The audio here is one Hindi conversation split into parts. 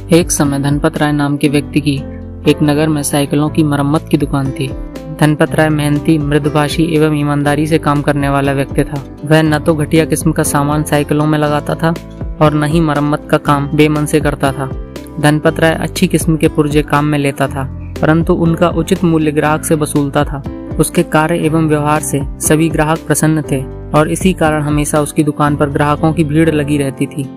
एक समय धनपत राय नाम के व्यक्ति की एक नगर में साइकिलों की मरम्मत की दुकान थी। धनपत राय मेहनती, मृदुभाषी एवं ईमानदारी से काम करने वाला व्यक्ति था। वह न तो घटिया किस्म का सामान साइकिलों में लगाता था और न ही मरम्मत का काम बेमन से करता था। धनपत राय अच्छी किस्म के पुर्जे काम में लेता था, परंतु उनका उचित मूल्य ग्राहक से वसूलता था। उसके कार्य एवं व्यवहार से सभी ग्राहक प्रसन्न थे और इसी कारण हमेशा उसकी दुकान पर ग्राहकों की भीड़ लगी रहती थी।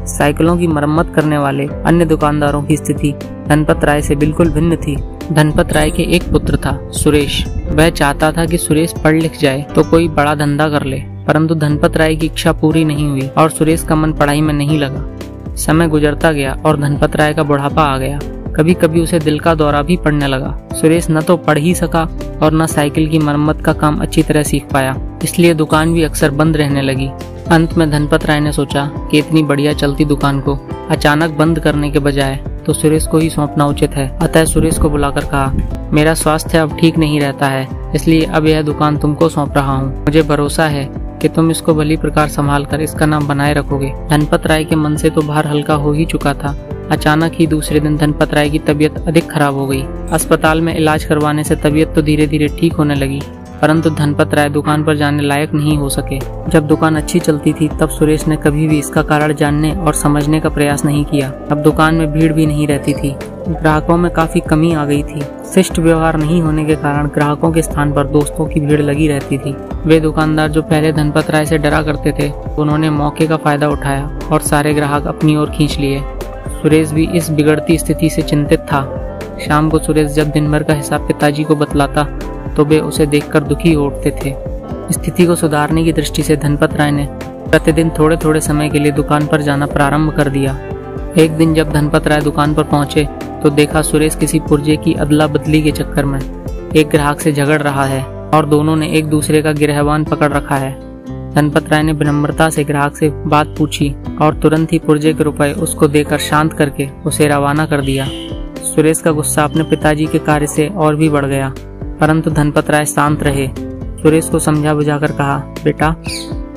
साइकिलों की मरम्मत करने वाले अन्य दुकानदारों की स्थिति धनपत राय से बिल्कुल भिन्न थी। धनपत राय के एक पुत्र था, सुरेश। वह चाहता था कि सुरेश पढ़ लिख जाए तो कोई बड़ा धंधा कर ले, परंतु धनपत राय की इच्छा पूरी नहीं हुई और सुरेश का मन पढ़ाई में नहीं लगा। समय गुजरता गया और धनपत राय का बुढ़ापा आ गया। कभी कभी उसे दिल का दौरा भी पड़ने लगा। सुरेश न तो पढ़ ही सका और न साइकिल की मरम्मत का काम अच्छी तरह सीख पाया, इसलिए दुकान भी अक्सर बंद रहने लगी। अंत में धनपत राय ने सोचा कि इतनी बढ़िया चलती दुकान को अचानक बंद करने के बजाय तो सुरेश को ही सौंपना उचित है। अतः सुरेश को बुलाकर कहा, मेरा स्वास्थ्य अब ठीक नहीं रहता है, इसलिए अब यह दुकान तुमको सौंप रहा हूँ। मुझे भरोसा है कि तुम इसको भली प्रकार संभाल कर इसका नाम बनाए रखोगे। धनपत राय के मन से तो भार हल्का हो ही चुका था। अचानक ही दूसरे दिन धनपत राय की तबीयत अधिक खराब हो गई। अस्पताल में इलाज करवाने से तबीयत तो धीरे धीरे ठीक होने लगी, परंतु धनपत राय दुकान पर जाने लायक नहीं हो सके। जब दुकान अच्छी चलती थी तब सुरेश ने कभी भी इसका कारण जानने और समझने का प्रयास नहीं किया। अब दुकान में भीड़ भी नहीं रहती थी, ग्राहकों में काफी कमी आ गई थी। शिष्ट व्यवहार नहीं होने के कारण ग्राहकों के स्थान पर दोस्तों की भीड़ लगी रहती थी। वे दुकानदार जो पहले धनपत राय से डरा करते थे, उन्होंने मौके का फायदा उठाया और सारे ग्राहक अपनी ओर खींच लिए। सुरेश भी इस बिगड़ती स्थिति से चिंतित था। शाम को सुरेश जब दिन भर का हिसाब पिताजी को बतलाता तो वे उसे देखकर दुखी हो उठते थे। स्थिति को सुधारने की दृष्टि से धनपत राय ने प्रतिदिन थोड़े थोड़े समय के लिए दुकान पर जाना प्रारंभ कर दिया। एक दिन जब धनपत राय दुकान पर पहुंचे तो देखा सुरेश किसी पुर्जे की अदला बदली के चक्कर में एक ग्राहक से झगड़ रहा है और दोनों ने एक दूसरे का गिरहवान पकड़ रखा है। धनपत राय ने विनम्रता से ग्राहक से बात पूछी और तुरंत ही पुर्जे के रुपए उसको देकर शांत करके उसे रवाना कर दिया। सुरेश का गुस्सा अपने पिताजी के कार्य से और भी बढ़ गया, परंतु धनपत राय शांत रहे। सुरेश को समझा बुझाकर कहा, बेटा,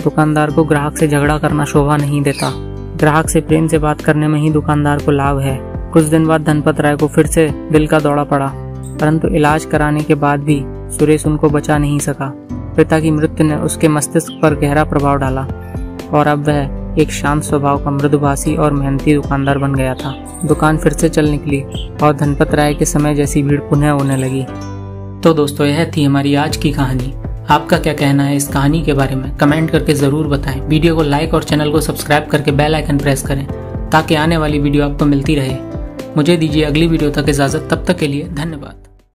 दुकानदार को ग्राहक से झगड़ा करना शोभा नहीं देता। ग्राहक से प्रेम से बात करने में ही दुकानदार को लाभ है। कुछ दिन बाद धनपत राय को फिर से दिल का दौरा पड़ा, परंतु इलाज कराने के बाद भी सुरेश उनको बचा नहीं सका। पिता की मृत्यु ने उसके मस्तिष्क पर गहरा प्रभाव डाला और अब वह एक शांत स्वभाव का मृदुभाषी और मेहनती दुकानदार बन गया था। दुकान फिर से चल निकली और धनपत राय के समय जैसी भीड़ पुनः होने लगी। तो दोस्तों, यह थी हमारी आज की कहानी। आपका क्या कहना है इस कहानी के बारे में कमेंट करके जरूर बताएं। वीडियो को लाइक और चैनल को सब्सक्राइब करके बेल आइकन प्रेस करें ताकि आने वाली वीडियो आपको मिलती रहे। मुझे दीजिए अगली वीडियो तक इजाजत। तब तक के लिए धन्यवाद।